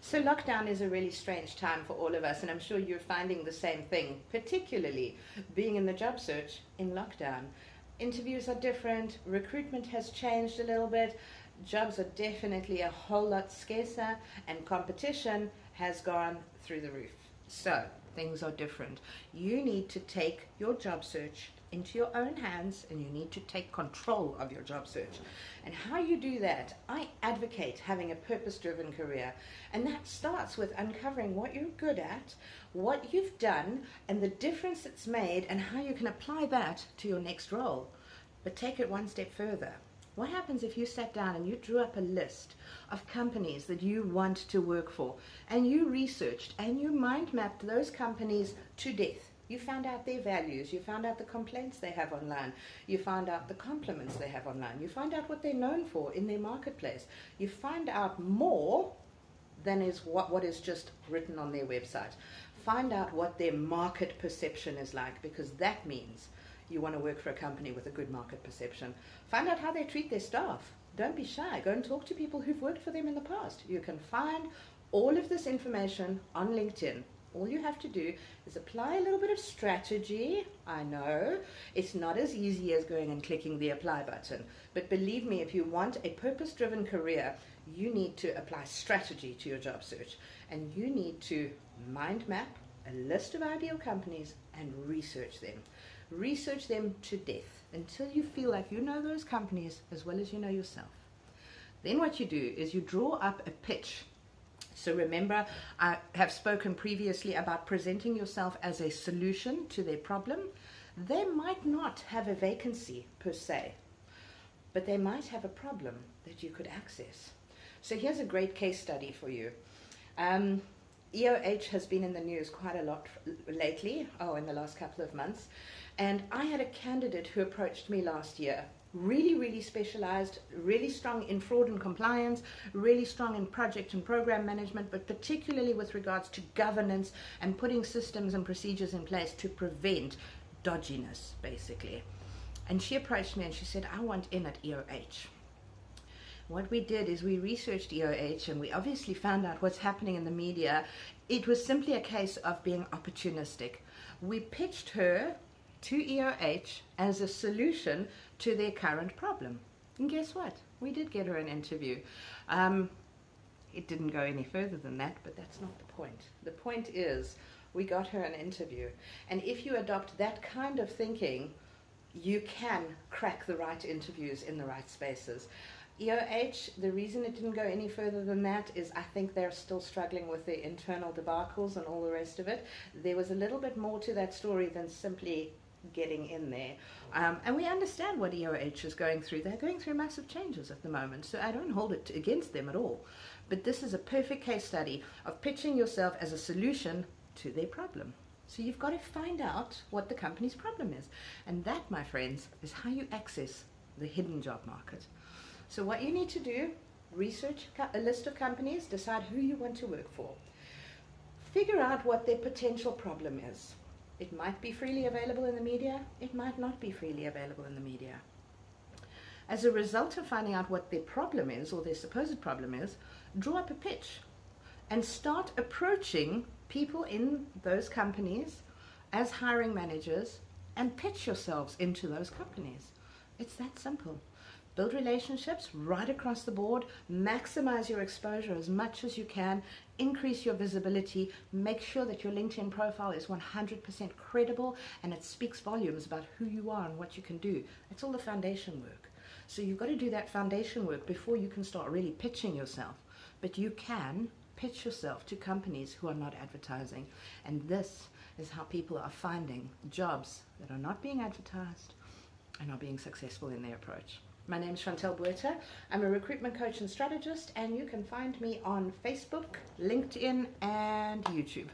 So lockdown is a really strange time for all of us, and I'm sure you're finding the same thing, particularly being in the job search in lockdown. Interviews are different, recruitment has changed a little bit, jobs are definitely a whole lot scarcer, and competition has gone through the roof. So things are different. You need to take your job search into your own hands, and you need to take control of your job search. And how you do that, I advocate having a purpose-driven career, and that starts with uncovering what you're good at, what you've done, and the difference it's made, and how you can apply that to your next role. But take it one step further. What happens if you sat down and you drew up a list of companies that you want to work for, and you researched and you mind mapped those companies to death? You found out their values, you found out the complaints they have online, you found out the compliments they have online, you find out what they're known for in their marketplace. You find out more than is what is just written on their website. Find out what their market perception is like, because that means you want to work for a company with a good market perception. Find out how they treat their staff. Don't be shy. Go and talk to people who've worked for them in the past. You can find all of this information on LinkedIn. All you have to do is apply a little bit of strategy. I know it's not as easy as going and clicking the apply button, but believe me, if you want a purpose-driven career, you need to apply strategy to your job search, and you need to mind map a list of ideal companies and research them. Research them to death until you feel like you know those companies as well as you know yourself. Then what you do is you draw up a pitch. So remember, I have spoken previously about presenting yourself as a solution to their problem. They might not have a vacancy per se, but they might have a problem that you could access. So here's a great case study for you. EOH has been in the news quite a lot lately, in the last couple of months. And I had a candidate who approached me last year, really specialized, really strong in fraud and compliance, really strong in project and program management, but particularly with regards to governance and putting systems and procedures in place to prevent dodginess, basically. And she approached me and she said, I want in at EOH. What we did is we researched EOH, and we obviously found out what's happening in the media. It was simply a case of being opportunistic. We pitched her to EOH as a solution to their current problem. And guess what? We did get her an interview. It didn't go any further than that, but that's not the point. The point is we got her an interview. And if you adopt that kind of thinking, you can crack the right interviews in the right spaces. EOH, the reason it didn't go any further than that is I think they're still struggling with their internal debacles and all the rest of it. There was a little bit more to that story than simply getting in there. And we understand what EOH is going through. They're going through massive changes at the moment, so I don't hold it against them at all. But this is a perfect case study of pitching yourself as a solution to their problem. So you've got to find out what the company's problem is. And that, my friends, is how you access the hidden job market. So what you need to do, research a list of companies, decide who you want to work for. Figure out what their potential problem is. It might be freely available in the media, it might not be freely available in the media. As a result of finding out what their problem is, or their supposed problem is, draw up a pitch and start approaching people in those companies as hiring managers and pitch yourselves into those companies. It's that simple. Build relationships right across the board, maximize your exposure as much as you can, increase your visibility, make sure that your LinkedIn profile is 100% credible and it speaks volumes about who you are and what you can do. That's all the foundation work. So you've got to do that foundation work before you can start really pitching yourself. But you can pitch yourself to companies who are not advertising. And this is how people are finding jobs that are not being advertised and are being successful in their approach. My name is Chantel Buerta. I'm a recruitment coach and strategist, and you can find me on Facebook, LinkedIn, and YouTube.